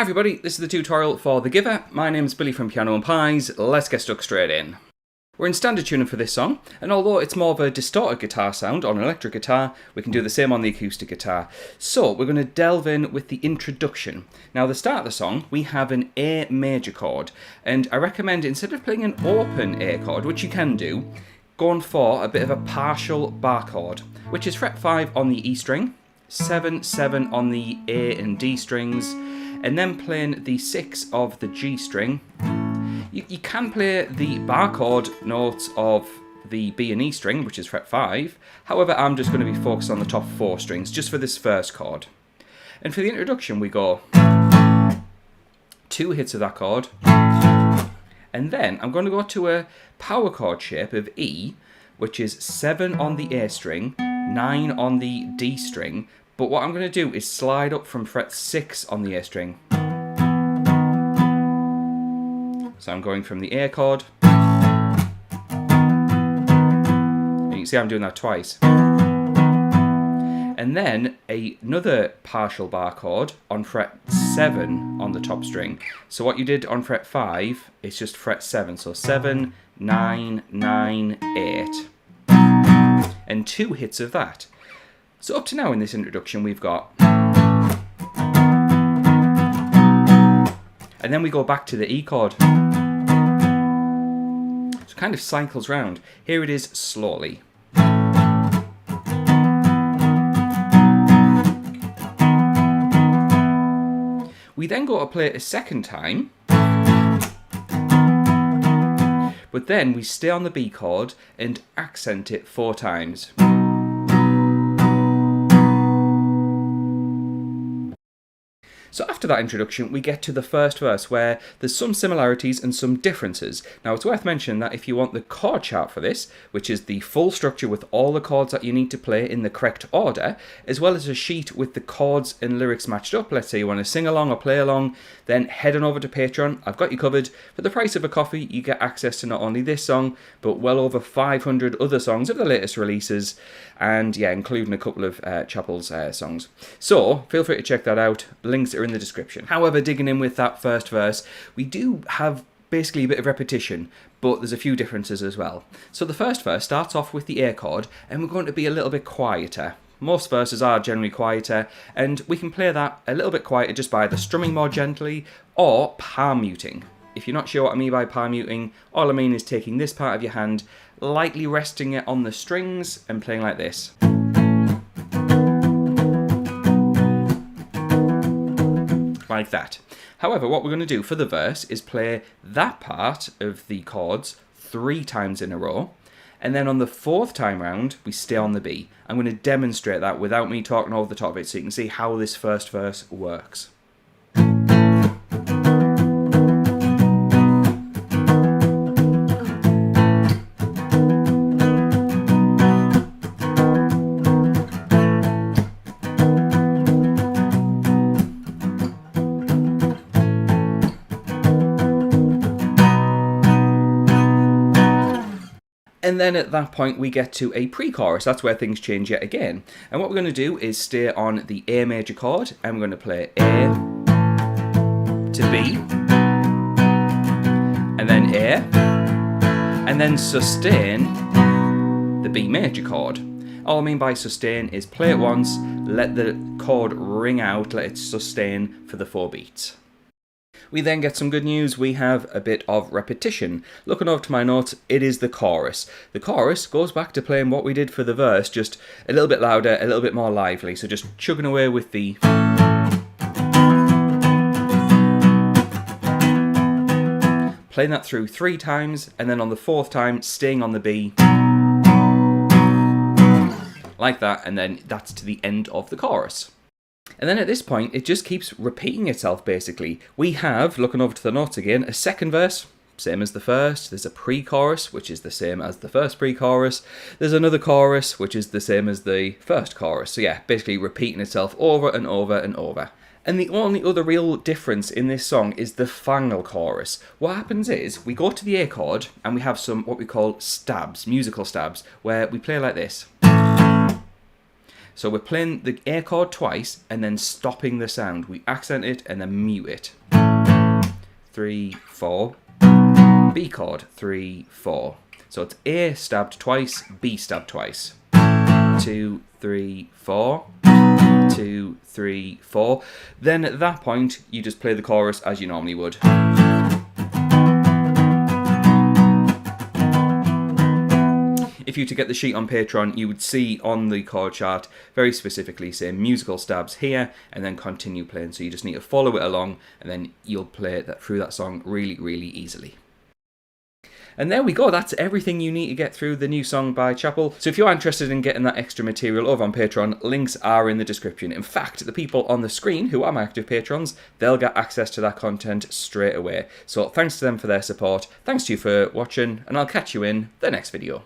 everybody, this is the tutorial for The Giver. My name's Billy from Piano and Pies. Let's get stuck straight in. We're in standard tuning for this song, and although it's more of a distorted guitar sound on an electric guitar, we can do the same on the acoustic guitar. So we're going to delve in with the introduction. Now, at the start of the song, we have an A major chord, and I recommend instead of playing an open A chord, which you can do, going for a bit of a partial bar chord, which is fret 5 on the E string, 7, 7 on the A and D strings, and then playing the 6 of the G string. You can play the bar chord notes of the B and E string, which is fret 5. However, I'm just going to be focused on the top 4 strings, just for this first chord. And for the introduction, we go 2 hits of that chord, and then I'm going to go to a power chord shape of E, which is 7 on the A string, 9 on the D string, but what I'm going to do is slide up from fret 6 on the A string. So I'm going from the A chord, and you can see I'm doing that twice. And then another partial bar chord on fret 7 on the top string. So what you did on fret 5 is just fret 7, so 7, 9, 9, 8. And 2 hits of that. So up to now in this introduction we've got, and then we go back to the E chord. So it kind of cycles round. Here it is slowly. We then go to play it a second time, but then we stay on the B chord and accent it 4 times. So after that introduction, we get to the first verse where there's some similarities and some differences. Now, it's worth mentioning that if you want the chord chart for this, which is the full structure with all the chords that you need to play in the correct order, as well as a sheet with the chords and lyrics matched up, let's say you want to sing along or play along, then head on over to Patreon. I've got you covered. For the price of a coffee, you get access to not only this song, but well over 500 other songs of the latest releases, and yeah, including a couple of Chappell's songs. So feel free to check that out. Links are in the description. However, digging in with that first verse, we do have basically a bit of repetition, but there's a few differences as well. So the first verse starts off with the A chord, and we're going to be a little bit quieter. Most verses are generally quieter, and we can play that a little bit quieter just by either strumming more gently or palm muting. If you're not sure what I mean by palm muting, all I mean is taking this part of your hand, lightly resting it on the strings and playing like this. Like that. However, what we're going to do for the verse is play that part of the chords 3 times in a row, and then on the 4th time round, we stay on the B. I'm going to demonstrate that without me talking over the top of it so you can see how this first verse works. And then at that point we get to a pre-chorus. That's where things change yet again. And what we're going to do is stay on the A major chord, and we're going to play A to B, and then A, and then sustain the B major chord. All I mean by sustain is play it once, let the chord ring out, let it sustain for the 4 beats. We then get some good news. We have a bit of repetition. Looking over to my notes, it is the chorus. The chorus goes back to playing what we did for the verse, just a little bit louder, a little bit more lively. So just chugging away with the... playing that through 3 times, and then on the 4th time, staying on the B. Like that, and then that's to the end of the chorus. And then at this point, it just keeps repeating itself, basically. We have, looking over to the notes again, a second verse, same as the first. There's a pre-chorus, which is the same as the first pre-chorus. There's another chorus, which is the same as the first chorus. So yeah, basically repeating itself over and over and over. And the only other real difference in this song is the final chorus. What happens is, we go to the A chord, and we have some, what we call stabs, musical stabs, where we play like this. So we're playing the A chord twice and then stopping the sound. We accent it and then mute it. 3, 4. B chord, 3, 4. So it's A stabbed twice, B stabbed twice. 2, 3, 4. 2, 3, 4. Then at that point, you just play the chorus as you normally would. If you were to get the sheet on Patreon, you would see on the chord chart very specifically say musical stabs here and then continue playing. So you just need to follow it along and then you'll play that through that song really, really easily. And there we go, that's everything you need to get through the new song by Chappell. So if you're interested in getting that extra material over on Patreon, links are in the description. In fact, the people on the screen who are my active patrons, they'll get access to that content straight away. So thanks to them for their support, thanks to you for watching, and I'll catch you in the next video.